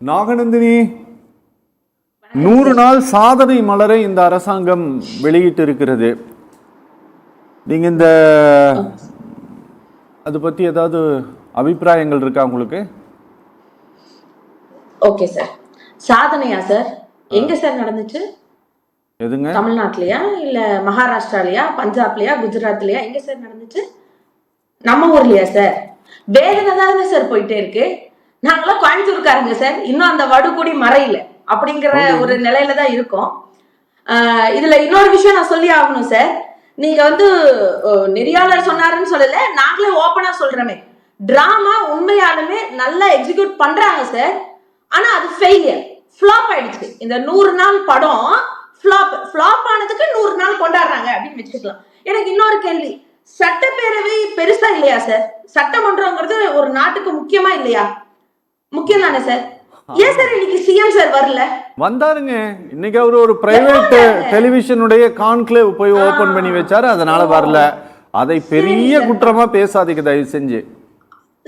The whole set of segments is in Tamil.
நாகநந்தினி, 100 நாள் சாதனை மலரை இந்த அரசாங்கம் வெளியிட்டு இருக்கிறது. நீங்க இந்த அது பத்தி ஏதாவது அபிப்பிராயங்கள் இருக்கா உங்களுக்கு? Okay sir. சாதனையா சார்? எங்க சார் நடந்துச்சு? எதுங்க? தமிழ்நாட்டிலயா இல்ல மகாராஷ்டிராலயா பஞ்சாப்லயா குஜராத்லயா எங்க சார் நடந்துச்சு? நம்ம ஊர்லயா சார்? வேதனை தானே சார் போயிட்டே இருக்கு. நாங்களாம் கோயம்புத்தூர்காரங்க சார், இன்னும் அந்த வடுகூடி மறையில அப்படிங்கிற ஒரு நிலையில தான் இருக்கோம். இதுல இன்னொரு விஷயம் நான் சொல்லி ஆகணும் சார். நீங்க நெறியாளர் சொன்னாருன்னு சொல்லல, நாங்களே ஓப்பனா சொல்றோமே, டிராமா உண்மையாலுமே நல்லா எக்ஸிக்யூட் பண்றாங்க சார். ஆனா அது ஃபெயிலியர், ஃபிளாப் ஆயிடுச்சு. இந்த 100 நாள் படம் ஃபிளாப் ஆனதுக்கு 100 நாள் கொண்டாடுறாங்க அப்படின்னு வச்சுக்கலாம். எனக்கு இன்னொரு கேள்வி, சட்டப்பேரவை பெருசா இல்லையா சார்? சட்டமன்றங்கிறது ஒரு நாட்டுக்கு முக்கியமா இல்லையா? முக்கியம் தானே சார். ஏன் சார் இன்னைக்கு சிஎம் சார் வரல? வந்தாருங்க. இன்னைக்கு அவரு ஒரு பிரைவேட் டெலிவிஷனுடைய கான்க்ளேவ் போய் ஓபன் பண்ணி வச்சாரு, அதனால வரல. அதை பெரிய குற்றமா பேசாதீங்க தயவு செஞ்சு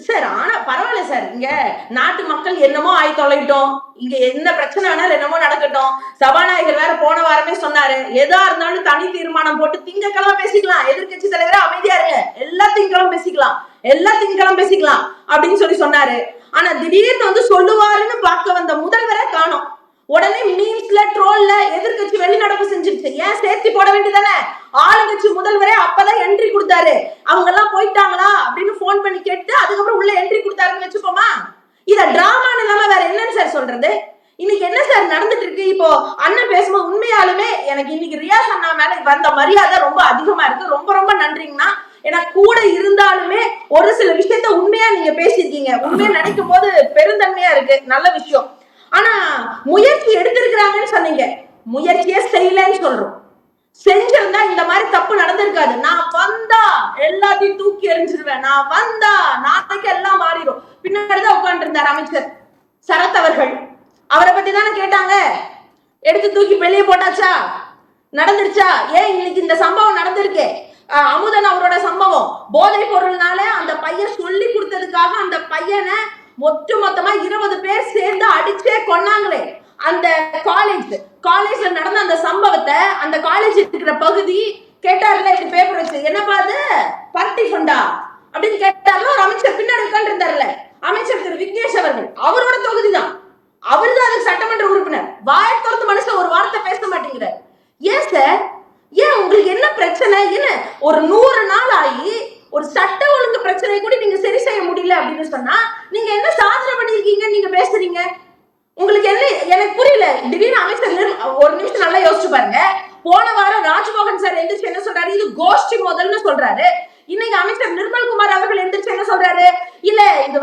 சார். ஆனா பரவாயில்ல சார், இங்க நாட்டு மக்கள் என்னமோ ஆயி தொலைட்டோம், இங்க என்ன பிரச்சனை வேணாலும் என்னமோ நடக்கட்டும். சபாநாயகர் வேற போன வாரமே சொன்னாரு, எதா இருந்தாலும் தனி தீர்மானம் போட்டு திங்கக்கிழமை பேசிக்கலாம், எதிர்கட்சி தலைவரே அமைதியா இருங்க, எல்லா திங்கக்கிழமை பேசிக்கலாம் அப்படின்னு சொன்னாரு. ஆனா திடீர்னு சொல்லுவாருன்னு பார்க்க வந்த முதல்வரை காணோம். உடனே மீம்ஸ்ல ட்ரோல்ல எதிர்கட்சி வெளிநடப்பு செஞ்சிருச்சு. ஏன் சேர்த்து போட வேண்டியதானே? ஆளுங்கட்சி முதல்வரே அப்பதான் என்ட்ரி கொடுத்தாரு. அவங்க எல்லாம் போயிட்டாங்களா அப்படின்னு போன் பண்ணி கேட்டு அதுக்கப்புறம் உள்ள என்ட்ரி கொடுத்தாருன்னு வச்சுக்கோமா. இத டிராமான்னு இல்லாம வேற என்னன்னு சார் சொல்றது? இன்னைக்கு என்ன சார் நடந்துட்டு இருக்கு? இப்போ அண்ணன் பேசும்போது உண்மையாலுமே எனக்கு இன்னைக்கு ரியாஸ் அண்ணா மேல வந்த மரியாதை ரொம்ப அதிகமா இருக்கு. ரொம்ப ரொம்ப நன்றிங்கண்ணா. ஏன்னா கூட இருந்தாலுமே ஒரு சில விஷயத்த உண்மையா நீங்க பேசிருக்கீங்க. உண்மையா நினைக்கும் போது பெருந்தன்மையா இருக்கு, நல்ல விஷயம். ஆனா முயற்சி எடுத்திருக்கிறாங்கன்னு சொன்னீங்க, முயற்சியே செய்யலன்னு சொல்றோம். செஞ்சிருந்தா இந்த மாதிரி தப்பு நடந்திருக்காது. நான் வந்தா எல்லாத்தையும் தூக்கி எறிஞ்சிருவேன், நான் வந்தா நாளைக்கு எல்லாம் மாறிடும். பின்னாடிதான் உட்கார்ந்து இருந்தார் அமைச்சர் சரத் அவர்கள். அவரை பத்தி தானே கேட்டாங்க. எடுத்து தூக்கி வெளியே போட்டாச்சா? நடந்துருச்சா? ஏன் இன்னைக்கு இந்த சம்பவம் நடந்திருக்கு? அமுதன் அவரோட சம்பவம், போதை பொருள்னால அந்த பையன் சொல்லி கொடுத்ததுக்காக அந்த பையனை மொத்தமா 20 பேர் சேர்ந்து அடிச்சே கொன்னாங்களே. அந்த காலேஜ்ல நடந்த அந்த சம்பவத்தை அந்த காலேஜ் இருக்கிற பகுதி கேட்டார்ல, இப்படி பேப்பர் வச்சு, என்னப்பா அது பார்ட்டி ஃபண்டா அப்படின்னு கேட்டார்ல. ஒரு அமைச்சர் பின்னாடி உட்கார்ந்து இருந்தார்ல, அமைச்சர் திரு விக்னேஷ் அவர்கள், அவரோட தொகுதி தான், அவருதான் அதுக்கு சட்டமன்ற உறுப்பினர். வாயை திறந்து மனுஷன் ஒரு வார்த்தை பேச மாட்டேங்கிறார். ஏன் சார்? ஏன் உங்களுக்கு என்ன பிரச்சனை? என்ன ஒரு 100 நாள் ஆகி ஒரு சட்ட ஒழுங்கு பிரச்சனை கூட நீங்க சரி செய்ய முடியல அப்படின்னு சொன்னா நீங்க என்ன சாதனை பண்ணிருக்கீங்க நீங்க பேசுறீங்க? உங்களுக்கு என்ன எனக்கு புரியல. திடீர்னு அமைச்சர் ஒரு நிமிஷம் நல்லா யோசிச்சு பாருங்க. போன வாரம் ராஜ்மோகன் சார் எந்திரிச்சு என்ன சொல்றாரு? இது கோஷ்டி முதல்னு சொல்றாரு. இன்னைக்கு அமைச்சர் நிர்மல்குமார் அவர்கள் எந்திரிச்சு என்ன சொல்றாரு? இல்ல இது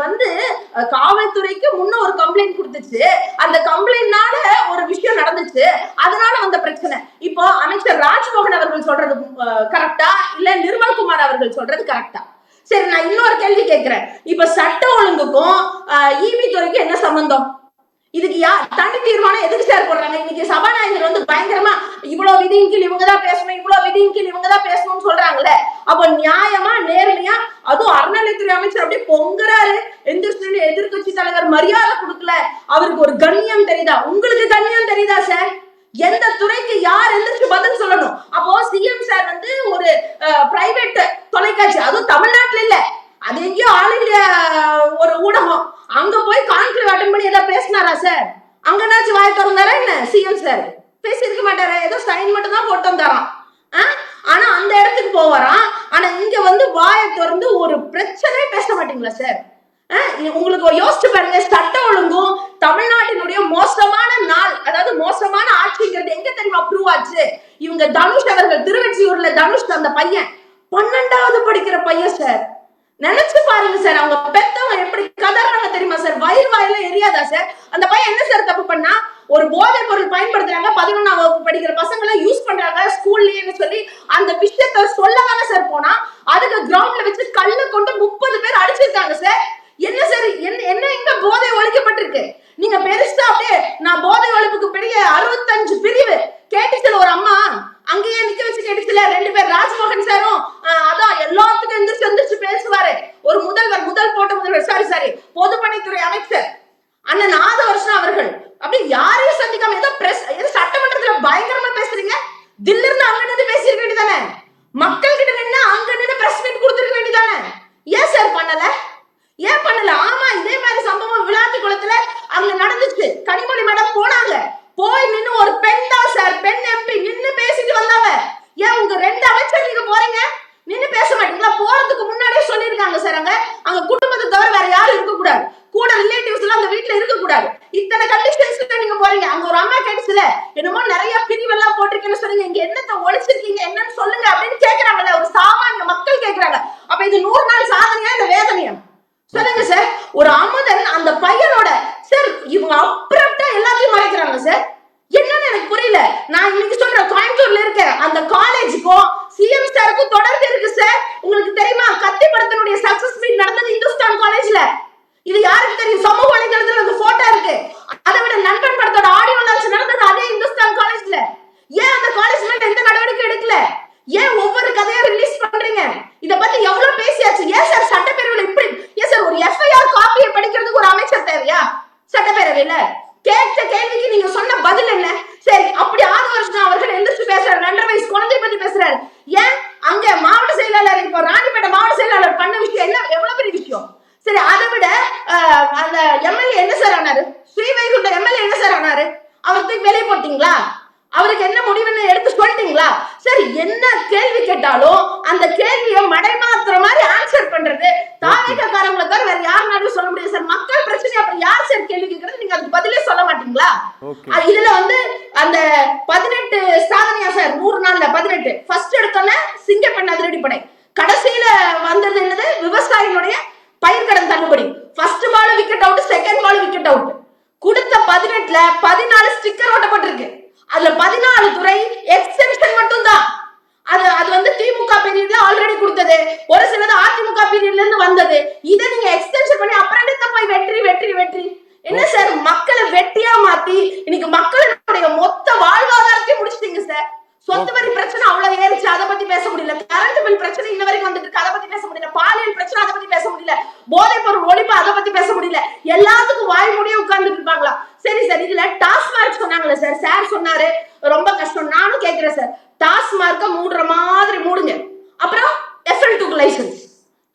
காவல்துறைக்கு முன்ன ஒரு கம்ப்ளைண்ட் கொடுத்துச்சு, அந்த கம்ப்ளைண்ட்னால ஒரு விஷயம் நடந்துச்சு, அதனால வந்த பிரச்சனை. இப்போ அமைச்சர் ராஜ்மோகன் அவர்கள் சொல்றது கரெக்டா இல்ல நிர்மல்குமார் அவர்கள் சொல்றது கரெக்டா? சரி, நான் இன்னொரு கேள்வி கேட்கிறேன். இப்ப சட்ட ஒழுங்குக்கும் ஈபி துறைக்கும் என்ன சம்பந்தம்? இதுக்கு தனி தீர்மானம் எதுக்கு சார் போடுறாங்க? இன்னைக்கு சபாநாயகர் பயங்கரமா இவ்வளவு விதியின் கீழ் இவங்கதான் பேசணும், இவ்வளவு விதியின் கீழ் இவங்கதான் பேசணும்னு சொல்றாங்களே. அப்ப நியாயமா நேர்மையா, அதுவும் அறநிலையத்துறை அமைச்சர் அப்படியே பொங்குறாரு, எதிர்கட்சி தலைவர் மரியாதை கொடுக்கல, அவருக்கு ஒரு கண்ணியம் தெரியுதா? உங்களுக்கு கண்ணியம் தெரியுதா சார்? எந்த துறைக்கு யார் எந்திரிச்சு பதில் சொல்லணும்? அப்போ சிஎம் சார் ஒரு பிரைவேட் தொலைக்காட்சி, அதுவும் தமிழ்நாட்டுல இல்ல, அது எங்கேயோ ஆல் இந்தியா ஒரு ஊடகம், அங்க போய் கான்க்ளேவ் அட்டெண்ட் பண்ணி ஏதாவது பேசினாரா சார்? அங்கனாச்சும் வாய் திறந்தாரா என்ன? சிஎம் சார் பேசி இருக்க மாட்டாரா? ஏதோ சைன் மட்டும் தான் போட்டு வந்தாராம். ஆனா அந்த இடத்துக்கு போவாராம். ஆனா இங்க வாயை திறந்து ஒரு பிரச்சனையே பேச மாட்டீங்களா சார்? உங்களுக்கு யோசிச்சு பாருங்க. சட்ட ஒழுங்கும் தமிழ்நாட்டினுடைய மோசமான நாள், அதாவது மோசமான ஆட்சிங்கிறது எங்க தெரியுமா ப்ரூவ் ஆச்சு? இவங்க தனுஷ் அவர்கள், திருவெற்றியூர்ல தனுஷ் அந்த பையன் 12வது படிக்கிற பையன் சார். நினைச்சு பாருங்க சார், அவங்க பெத்தவங்க எப்படி கதறாங்க தெரியுமா சார்? வாயில எரியாதா சார்? அந்த பையன் என்ன சார் தப்பு பண்ணா? ஒரு போதை பொருள் பயன்படுத்துறாங்க, 11ஆம் வகுப்பு படிக்கிற பசங்களை யூஸ் பண்றாங்க ஸ்கூல்லன்னு சொல்லி அந்த விஷயத்த சொல்லதானே சார் போனா, அதுக்கு கிரவுண்ட்ல வச்சு கல்ல கொண்டு 30 பேர் அடிச்சிருக்காங்க சார். என்ன சார், என்ன இங்க போதை ஒழிக்கப்பட்டிருக்கு? நீங்க பெருசா அப்படியே நான் போதை ஒழிப்புக்கு பெரிய 65 பிரிவு கேட்டுச்சுல ஒரு அம்மா, அங்கேயே நிக்க வச்சு கேட்டுச்சுல 2 பேர், ராஜ்மோகன் சாரும் அதான் எல்லாத்துக்கும் எந்திரிச்சு பேசுவாரு. ஒரு முதல் போட்ட முதல்வர், சாரி பொதுப்பணித்துறை அமைச்சர் அண்ணன் 4 வருஷம் அவர் வேண்டியதானே? மக்கள் கிட்ட நின்று அங்க நின்று பிரஸ் மீட் கொடுத்துருக்க வேண்டியதானே? ஏன் சார் பண்ணல? ஏன் பண்ணல? ஆமா, இதே மாதிரி சம்பவம் விளாத்தி குளத்துல அங்க நடந்துச்சு. கனிமொழி மேடம் போனாங்க, போய் நின்னு ஒரு பெண் தான் சார், பெண் எம்பி நின்னு பேசிட்டு வந்தாங்க. ஏன் உங்க 2 அமைச்சர் நீங்க போறீங்க, நின்னு பேச மாட்டீங்களா? போறதுக்கு முன்னாடியே சொல்லிருக்காங்க சார், அங்க குடும்பத்தை தவிர வேற யாரும் இருக்க கூடாது, கூட ரிலேட்டிவ்ஸ் எல்லாம் அந்த வீட்டுல இருக்க கூடாது. இத்தனை கண்டிஷன்ஸ்ல நீங்க போறீங்க. அங்க ஒரு அம்மா கேட்டுச்சுல, என்னமோ நிறைய பிரிவெல்லாம் போட்டிருக்கேன்னு சொன்னீங்க, இங்க என்னத்த ஒழிச்சிருக்கீங்க என்னன்னு சொல்லுங்க அப்படின்னு கேக்குறாங்கல்ல, ஒரு சாமானிய மக்கள் கேக்குறாங்க. அப்ப இது 100 நாள் சாதனையா இந்த வேதனையா? சொல்லுங்க சார். ஒரு அமுதன் அந்த பையனோட சார், இவங்க அப்ரப்டா எல்லாத்தையும் மறைக்கிறாங்க சார். என்னன்னு எனக்கு புரியல. நான் இன்னைக்கு சொல்றேன், கோயம்புத்தூர்ல இருக்க அந்த காலேஜுக்கும் சிஎம் சாருக்கும் தொடர்பு இருக்கு சார். உங்களுக்கு தெரியுமா, கத்திப்படத்தினுடைய சக்சஸ் மீட் நடந்தது இந்துஸ்தான் காலேஜ்ல. இது யாருக்கு தெரியும்? சமூக வலைதளத்துல அந்த போட்டோ இருக்கு. அதை விட நண்பன் படத்தோட ஆடியோ லான்ச் நடந்தது அதே இந்துஸ்தான் காலேஜ்ல. ஏன் அந்த காலேஜ் மேல எந்த நடவடிக்கை எடுக்கல? ஏன் ஒவ்வொரு கதையா ரிலீஸ் பண்றீங்க? இத பத்தி எவ்வளவு பேசியாச்சு. ஏன் சார் சட்டப்பேரவையில இப்படி? ஏன் சார் ஒரு எஃப்ஐஆர் காப்பியை படிக்கிறதுக்கு ஒரு அமைச்சர் தேவையா சட்டப்பேரவையில? கேட்ட கேள்விக்கு நீங்க சொன்ன பதில் என்ன? சரி, அப்படி 6 வருஷம் அவர்கள் எந்திரிச்சு பேசுறாரு, 2.5 வயசு குழந்தைய பத்தி பேசுறாரு. ஏன் அங்க மாவட்ட செயலாளர், இப்போ ராணிப்பேட்டை மாவட்ட செயலாளர் பண்ண விஷயம் என்ன, எவ்வளவு பெரிய விஷயம்? சரி, அதை விட அந்த எம்எல்ஏ என்ன சார் ஆனாரு? ஸ்ரீவைகுண்ட எம்எல்ஏ என்ன சார் ஆனாரு? அவருக்கு வெளியே போட்டீங்களா? அவருக்கு என்ன முடிவுன்னு எடுத்து சொல்லிட்டீங்களா? சரி, என்ன கேள்வி கேட்டாலும் அந்த கேள்வியை மடைமாத்துற மாதிரி ஆன்சர் பண்றது தாவேகாரங்களை தவிர வேற யாருனாலும் சொல்ல முடியாது சார். மக்கள் பிரச்சனை அப்புறம் யார் சார் கேள்வி கேட்கறது? நீங்க அதுக்கு பதிலே சொல்ல மாட்டீங்களா? இதுல வந்து அந்த 18 சாதனையா சார், 100 நாள்ல 18. ஃபர்ஸ்ட் எடுத்தோன்னே சிங்கப்பெண் அதிரடிப்படை, கடைசியில வந்தது என்னது, விவசாயிகளுடைய பயிர்க்கடன் தள்ளுபடி. First ball wicket out, second ball wicket out. கொடுத்த 18ல 14 ஸ்டிக்கர் ஓட்டப்பட்டிருக்கு. அதுல 14 துறை எக்ஸ்டென்ஷன் மட்டும் தான். அது வந்து திமுக பீரியட்ல ஆல்ரெடி கொடுத்தது, ஒரு சிலது அதிமுக பீரியட்ல இருந்து வந்தது. இதை நீங்க எக்ஸ்டென்ஷன் பண்ணி அப்புறம் எடுத்து போய் வெற்றி வெற்றி வெற்றி என்ன சார்? மக்களை வெட்டியா மாத்தி இன்னைக்கு மக்களுடைய மொத்த வாழ்வாதாரத்தையும் முடிச்சிட்டீங்க சார். சொத்து வரி பிரச்சனை அவ்வளவு ஏறிச்சு, அதை பத்தி பேச முடியல. கரண்ட் பில் பிரச்சனை இன்ன வரைக்கும் வந்துட்டு இருக்கு, அதை பத்தி பேச முடியல. பாலியல் பிரச்சனை, அதை பத்தி பேச முடியல. போதைப் பொருள் ஒழிப்பு, அதை பத்தி பேச முடியல. எல்லாத்துக்கும் வாய் மூடியே உட்கார்ந்துட்டு இருப்பாங்களா? சரி சார், இதுல டாஸ்மார்க் சொன்னாங்களே சார், சார் சொன்னாரு ரொம்ப கஷ்டம். நானும் கேட்கிறேன் சார், டாஸ்மார்க்க மூடுற மாதிரி மூடுங்க. அப்புறம் FL2 லைசன்ஸ்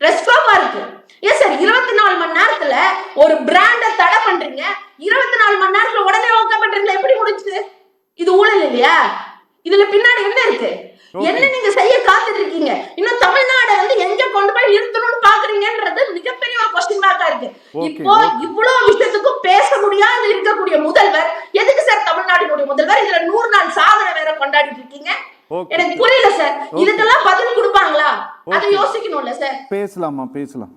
ரெஸ்ட்ராமா இருக்கு. ஏன் சார் 24 மணி நேரத்துல ஒரு பிராண்ட தடை பண்றீங்க, 24 மணி நேரத்துல உடனே ஓகே பண்றீங்களா? எப்படி முடிஞ்சது? இது ஊழல் இல்லையா? இதுல பின்னாடி என்ன இருக்கு? என்ன நீங்க செய்ய காத்துட்டு இருக்கீங்க? இன்னும் தமிழ்நாடு வந்து எங்க கொண்டு போய் நிறுத்தணும்னு பாக்குறீங்கன்றது மிகப்பெரிய ஒரு கொஸ்டின் மார்க்கா இருக்கு. இப்போ இவ்வளவு விஷயத்துக்கும் பேச முடியாது இருக்கக்கூடிய முதல்வர் எதுக்கு சார் தமிழ்நாட்டினுடைய முதல்வர்? இதுல 100 நாள் சாதனை வேற கொண்டாடிட்டு இருக்கீங்க. எனக்கு புரியல சார். இதுக்கெல்லாம் பதில் கொடுப்பாங்களா? அதை யோசிக்கணும்ல சார். பேசலாமா? பேசலாம்.